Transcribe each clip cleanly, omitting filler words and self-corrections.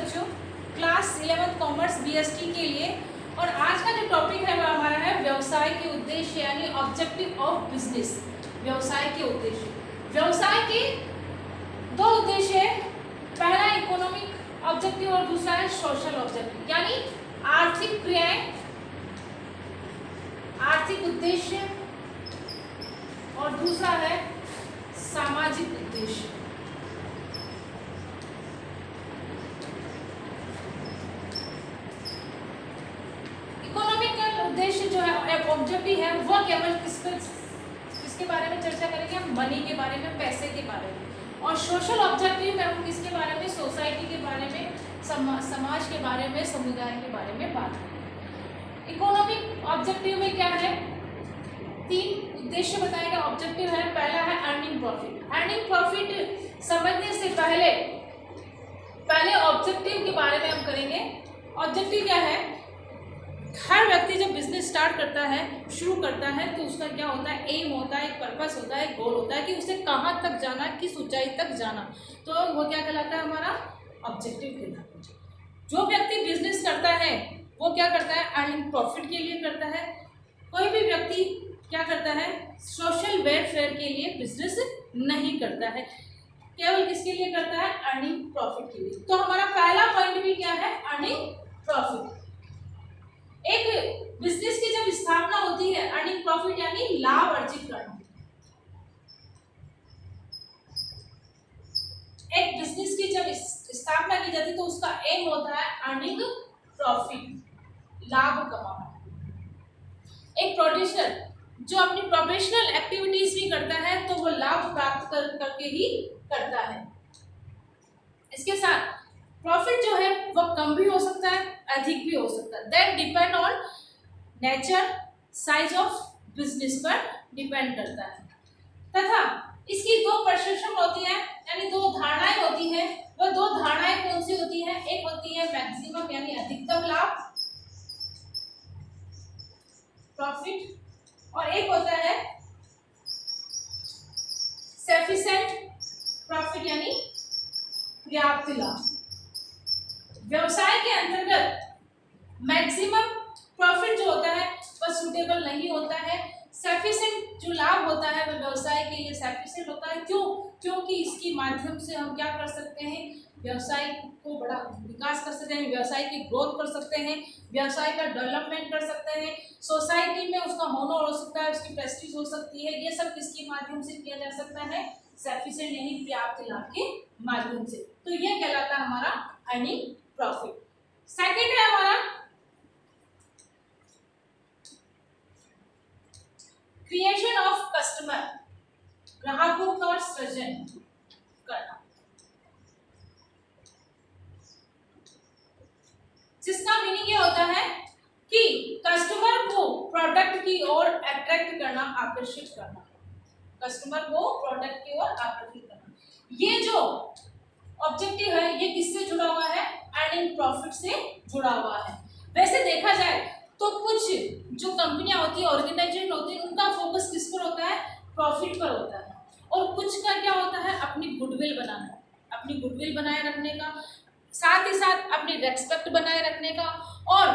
बच्चों, class 11 commerce BST के लिए। और आज का जो टॉपिक है वो हमारा है व्यवसाय के उद्देश्य यानी ऑब्जेक्टिव ऑफ बिजनेस। व्यवसाय के उद्देश्य, व्यवसाय के दो उद्देश्य है, पहला इकोनॉमिक ऑब्जेक्टिव और दूसरा है सोशल ऑब्जेक्टिव यानी आर्थिक क्रियाएं, आर्थिक उद्देश्य और दूसरा है सामाजिक उद्देश्य। इकोनॉमिकल उद्देश्य जो है ऑब्जेक्टिव है वह केवल किसके बारे में चर्चा करेंगे, हम मनी के बारे में, पैसे के बारे में। और सोशल ऑब्जेक्टिव में हम किसके बारे में, सोसाइटी के बारे में, समाज के बारे में, समुदाय के बारे में बात करेंगे। इकोनॉमिक ऑब्जेक्टिव में क्या है, तीन उद्देश्य बताएगा। ऑब्जेक्टिव है, पहला है अर्निंग प्रॉफिट। अर्निंग प्रॉफिट समझने से पहले ऑब्जेक्टिव के बारे में हम करेंगे। ऑब्जेक्टिव क्या है, हर व्यक्ति जब बिजनेस स्टार्ट करता है, शुरू करता है, तो उसका क्या होता है, एम होता है, एक पर्पस होता है, गोल होता है कि उसे कहाँ तक जाना, किस ऊंचाई तक जाना। तो वो क्या कहलाता है, हमारा ऑब्जेक्टिव कहलाता है। जो व्यक्ति बिजनेस करता है वो क्या करता है, अर्निंग प्रॉफिट के लिए करता है। कोई भी व्यक्ति क्या करता है, सोशल वेलफेयर के लिए बिजनेस नहीं करता है, केवल किसके लिए करता है, अर्निंग प्रॉफिट के लिए। तो हमारा पहला पॉइंट भी क्या है, अर्निंग प्रॉफिट। एक बिजनेस की जब स्थापना होती है, अर्निंग प्रॉफिट यानी लाभ अर्जित करना। एक बिजनेस की जब स्थापना की जाती है तो उसका एम होता है अर्निंग प्रॉफिट, लाभ कमाना। एक प्रोड्यूसर जो अपनी प्रोफेशनल एक्टिविटीज भी करता है तो वो लाभ प्राप्त करके ही करता है। इसके साथ प्रॉफिट जो है वो कम भी हो सकता है, अधिक भी हो सकता है। That depend on nature, size of business पर डिपेंड करता है। तथा इसकी दो परसेप्शन होती है यानी दो धारणाएं होती हैं। वो दो धारणाएं कौन सी होती हैं, एक होती है मैक्सिमम यानी अधिकतम लाभ प्रॉफिट, और एक होता है सफिशिएंट प्रॉफिट यानी पर्याप्त लाभ। व्यवसाय के अंतर्गत मैक्सिमम प्रॉफिट जो होता है वह सूटेबल नहीं होता है। सफिशिएंट जो लाभ होता है वह व्यवसाय के लिए सफिशिएंट होता है। क्यों? क्योंकि इसके माध्यम से हम क्या कर सकते हैं, व्यवसाय को बड़ा विकास कर सकते हैं, व्यवसाय की ग्रोथ कर सकते हैं, व्यवसाय का डेवलपमेंट कर सकते हैं, सोसाइटी में उसका होनर हो सकता है, उसकी प्रेस्टीज हो सकती है। ये सब किसके माध्यम से किया जा सकता है, सफिशिएंट यानी पर्याप्त लाभ के माध्यम से। तो ये कहलाता है हमारा अर्निंग प्रॉफिट। सेकंड है हमारा क्रिएशन ऑफ कस्टमर, ग्राहकों का सृजन करना, जिसका मीनिंग ये होता है कि कस्टमर को प्रोडक्ट की ओर अट्रैक्ट करना, आकर्षित करना, कस्टमर को प्रोडक्ट की ओर आकर्षित करना। ये जो ऑब्जेक्टिव है ये किससे जुड़ा हुआ है, अर्निंग प्रॉफिट से जुड़ा हुआ है। वैसे देखा जाए तो कुछ जो कंपनियां होती है, ऑर्गेनाइजेशन होती है, उनका फोकस किस पर होता है, प्रॉफिट पर होता है। और कुछ का क्या होता है, अपनी गुडविल बनाना, अपनी गुडविल बनाए रखने का, साथ ही साथ अपनी रेस्पेक्ट बनाए रखने का और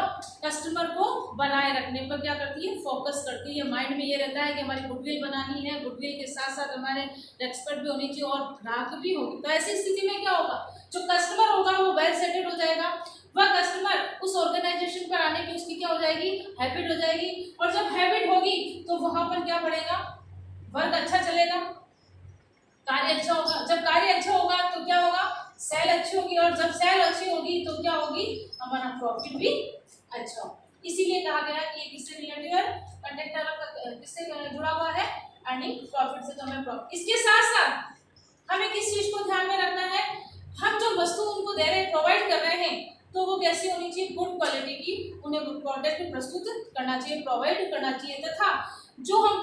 कस्टमर को बनाए रखने पर क्या करती है, फोकस करती है। माइंड में ये रहता है कि हमारी गुडविल बनानी है, गुडविल के साथ साथ हमारे रेस्पेक्ट भी होनी चाहिए और ग्राहक भी होगी। तो ऐसी स्थिति में क्या होगा, जो कस्टमर होगा वो वेल सेटेड हो जाएगा, वह कस्टमर उस ऑर्गेनाइजेशन पर आने की उसकी क्या हो जाएगी, हैबिट हो जाएगी। और जब हैबिट होगी तो वहां पर क्या बढ़ेगा, वर्क अच्छा चलेगा, कार्य अच्छा होगा। जब कार्य अच्छा होगा तो क्या होगा, सेल अच्छी होगी, और जब सेल अच्छी होगी तो क्या होगी, हमारा प्रॉफिट भी अच्छा होगा। इसीलिए कहा गया कि ये किससे रिलेटेड है, कंटेक्टर किससे जुड़ा हुआ है, अर्निंग प्रॉफिट से। तो हमें प्रॉफिट, इसके साथ साथ हमें किस चीज को ध्यान में रखना है, हम जो वस्तु उनको दे रहे हैं, प्रोवाइड कर रहे हैं, तो वो कैसी होनी चाहिए, गुड क्वालिटी की, उन्हें प्रोडक्ट प्रस्तुत करना चाहिए, प्रोवाइड करना चाहिए। तथा जो हम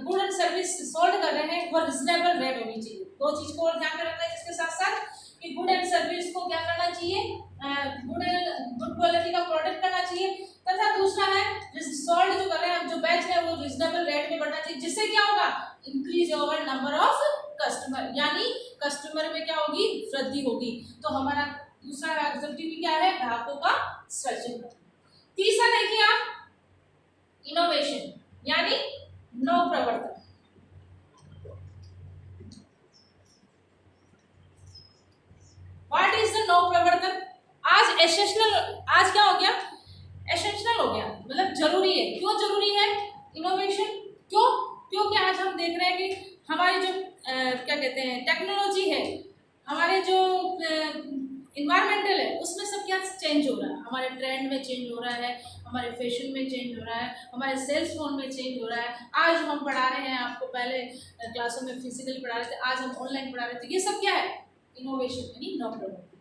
गुड एंड सर्विस सोल्ड कर रहे हैं वो रिजनेबल रेट होनी चाहिए। दो चीज को और ध्यान में रखना है, जिसके साथ साथ कि गुड एंड सर्विस को क्या करना चाहिए, गुड क्वालिटी का प्रोडक्ट करना चाहिए। तथा दूसरा है सोल्ड जो कर रहे हैं, जो बैच है वो रिजनेबल रेट में बढ़ना चाहिए, जिससे क्या होगा, increase over number of customer, यानी कस्टमर में क्या होगी, वृद्धि होगी। तो हमारा दूसरा ऑब्जेक्टिव क्या है, ग्राहकों का सृजन करना। तीसरा देखिए आप, इनोवेशन यानी नव प्रवर्तन। व्हाट इज द नव प्रवर्तन? आज एसेंशियल, आज क्या हो गया, एसेंशियल हो गया, मतलब जरूरी है। क्यों जरूरी है इनोवेशन? क्यों? क्योंकि आज हम देख रहे हैं कि हमारी जो क्या कहते हैं टेक्नोलॉजी है, हमारे जो इन्वायरमेंटल है, उसमें सब क्या चेंज हो रहा है, हमारे ट्रेंड में चेंज हो रहा है, हमारे फैशन में चेंज हो रहा है, हमारे सेल्स फोन में चेंज हो रहा है। आज हम पढ़ा रहे हैं आपको, पहले क्लासों में फिजिकली पढ़ा रहे थे, आज हम ऑनलाइन पढ़ा रहे थे। ये सब क्या है, इनोवेशन यानी नव प्रवृत्ति।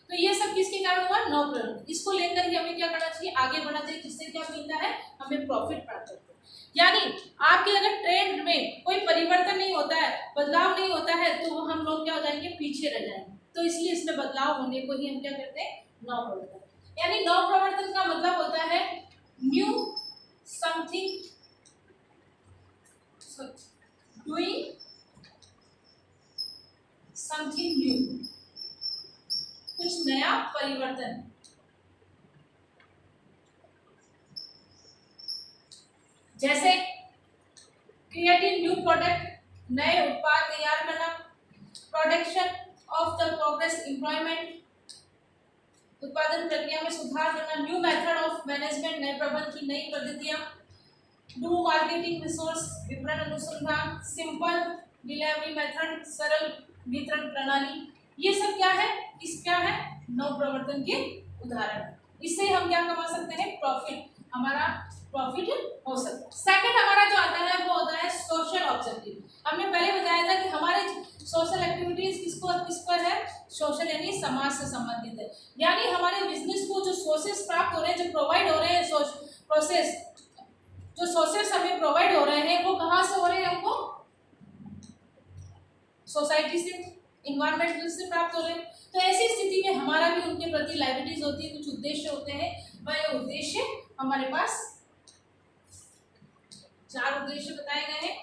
तो ये सब किसके कारण हुआ, नव प्रवृत्ति। इसको लेकर के हमें क्या करना चाहिए, आगे बढ़ना चाहिए, जिससे क्या मिलता है, हमें प्रॉफिट प्राप्त होता है। यानी आपके अगर ट्रेंड में कोई परिवर्तन नहीं होता है, बदलाव नहीं होता है, तो हम लोग क्या हो जाएंगे, पीछे रह जाएंगे। तो इसलिए इसमें बदलाव होने को ही हम क्या कहते हैं, नव प्रवर्तन। यानी नव प्रवर्तन का मतलब होता है new something, doing something new, कुछ नया परिवर्तन। जैसे क्रिएटिव न्यू प्रोडक्ट, नए उत्पाद तैयार करना, production of the progress employment, उत्पादन प्रक्रिया में सुधार करना, न्यू मेथड ऑफ मैनेजमेंट, नए प्रबंधन की नई पद्धतियां, न्यू मार्केटिंग रिसोर्स, विपणन अनुसंधान, सिंपल डिलीवरी मेथड, सरल वितरण प्रणाली। ये सब क्या है, इस क्या है, नव प्रवर्तन के उदाहरण। इससे हम क्या कमा सकते हैं, प्रॉफिट, हमारा प्रॉफिट हो सकता है। सेकंड हमारा जो आता है वो होता है सोशल ऑब्जेक्टिव। हमने पहले बताया था कि हमारे सोशल एक्टिविटीज किस पर है, सोशल यानी समाज से संबंधित है। यानी हमारे बिजनेस को जो सोर्सेस प्राप्त हो रहे हैं, जो प्रोवाइड हो रहे हैं, प्रोसेस जो सोर्सेस हमें प्रोवाइड हो रहे हैं, वो कहाँ से हो रहे हैं, हमको सोसाइटी से, इन्वायरमेंट से प्राप्त हो रहे हैं। तो ऐसी स्थिति में हमारा भी उनके प्रति लायबिलिटीज होती है, कुछ उद्देश्य होते हैं। वह उद्देश्य हमारे पास 4 उद्देश्य बताए गए हैं।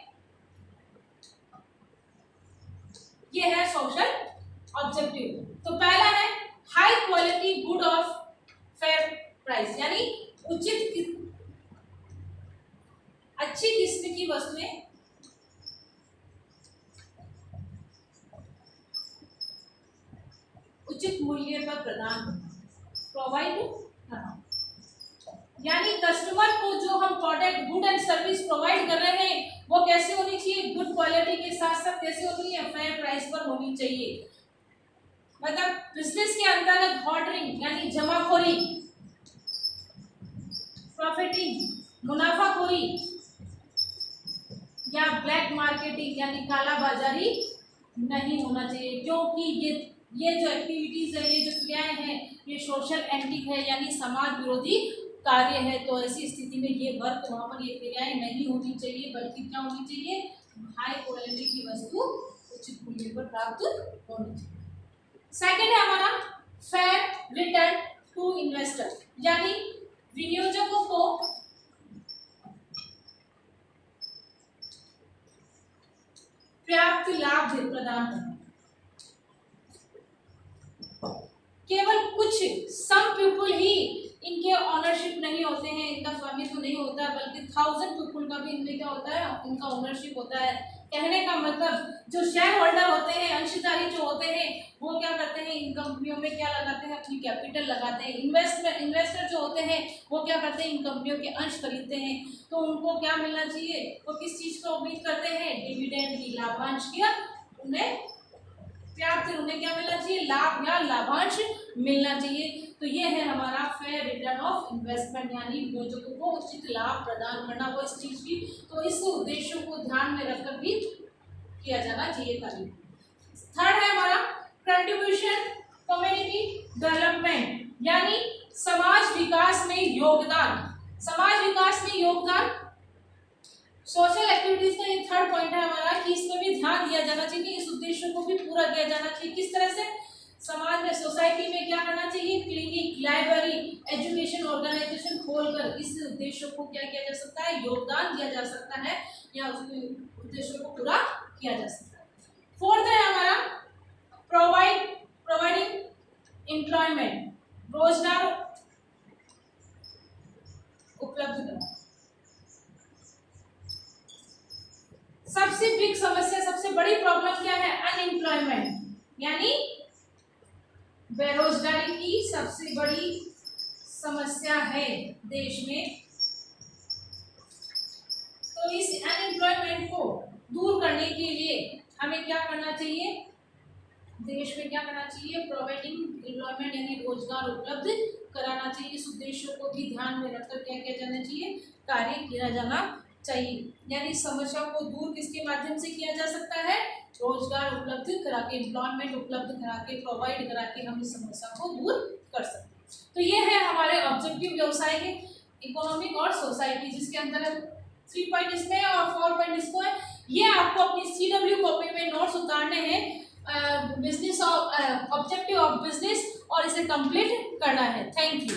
ये है सोशल ऑब्जेक्टिव। तो पहला है high quality good of fair price, यानी उचित अच्छी किस्म की वस्तुएं उचित मूल्य पर प्रदान प्रोवाइड करना। यानी कस्टमर को जो हम product good and service provide कर रहे हैं, वो कैसे होनी चाहिए, गुड क्वालिटी के साथ साथ कैसे होनी है, फेयर प्राइस पर होनी चाहिए। मतलब बिजनेस के अंतर्गत हॉर्डरिंग यानी जमाखोरी, प्रॉफिटिंग मुनाफाखोरी, या ब्लैक मार्केटिंग यानी काला बाजारी नहीं होना चाहिए। क्योंकि ये जो एक्टिविटीज है, ये जो क्रियाएं हैं, ये सोशल एंटिक है, यानी समाज विरोधी कार्य है। तो ऐसी स्थिति में ये वर्क, वहाँ पर ये क्रियाएं नहीं होनी चाहिए, बल्कि क्या होनी चाहिए, हाई क्वालिटी की वस्तु उचित मूल्य पर प्राप्त होनी चाहिए। सेकंड है हमारा फेयर रिटर्न टू इन्वेस्टर, यानी विनियोजकों को पर्याप्त लाभ प्रदान करना। केवल कुछ सम पीपुल ही इनके ऑनरशिप नहीं होते हैं, इनका स्वामित्व नहीं होता है, बल्कि 1000 पीपुल का भी इनमें क्या होता है, इनका ओनरशिप होता है। कहने का मतलब जो शेयर होल्डर होते हैं, अंशधारी जो होते हैं, वो क्या करते हैं, इन कंपनियों में क्या लगाते हैं, अपनी कैपिटल लगाते हैं। इन्वेस्टर जो होते हैं, वो क्या करते हैं, इन कंपनियों के अंश खरीदते हैं। तो उनको क्या मिलना चाहिए, वो किस चीज को उम्मीद करते हैं, डिविडेंड की, लाभांश की। उन्हें पर्याप्त, उन्हें क्या मिलना चाहिए, लाभ या लाभांश मिलना चाहिए। तो ये है हमारा फेयर रिटर्न ऑफ इन्वेस्टमेंट, यानी नियोजकों को उचित लाभ प्रदान करना, वो इस चीज की। तो इस उद्देश्यों को ध्यान में रखकर भी किया जाना चाहिए कार्य। थर्ड है हमारा कंट्रीब्यूशन कम्युनिटी डेवलपमेंट, यानी समाज विकास में योगदान। समाज विकास में योगदान सोशल एक्टिविटीज का ये थर्ड पॉइंट है हमारा, कि इसमें भी ध्यान दिया जाना चाहिए कि इस उद्देश्यों को भी पूरा किया जाना चाहिए। किस तरह से, समाज में, सोसाइटी में क्या करना चाहिए, क्लिनिक, लाइब्रेरी, एजुकेशन ऑर्गेनाइजेशन खोलकर इस उद्देश्यों को क्या किया जा सकता है, योगदान दिया जा सकता है, या उसके उद्देश्यों को पूरा किया जा सकता है। फोर्थ है हमारा प्रोवाइडिंग एम्प्लॉयमेंट रोजगार उपलब्ध कराना। सबसे बिग समस्या, सबसे बड़ी प्रॉब्लम क्या है? अनएम्प्लॉयमेंट, यानी बेरोजगारी की सबसे बड़ी समस्या है देश में। तो इस अनएम्प्लॉयमेंट को दूर करने के लिए हमें क्या करना चाहिए? देश में क्या करना चाहिए? प्रोवाइडिंग एम्प्लॉयमेंट, यानी रोजगार उपलब्ध कराना चाहिए। इस उद्देश्यों को भी ध्यान में रखकर क्या किया जाना चाहिए? कार्य किया जाना चाहिए। यानी समस्या को दूर किसके माध्यम से किया जा सकता है? रोजगार उपलब्ध करा के, एम्प्लॉयमेंट उपलब्ध करा के, प्रोवाइड करा के हम इस समस्या को दूर कर सकते हैं। तो ये है हमारे ऑब्जेक्टिव व्यवसाय के, इकोनॉमिक और सोसाइटी, जिसके अंदर 3 पॉइंट इसमें है और 4 पॉइंट इसको है। ये आपको अपनी CW कॉपी में नोट्स उतारने हैं, business of objective of business, और इसे कंप्लीट करना है। Thank you.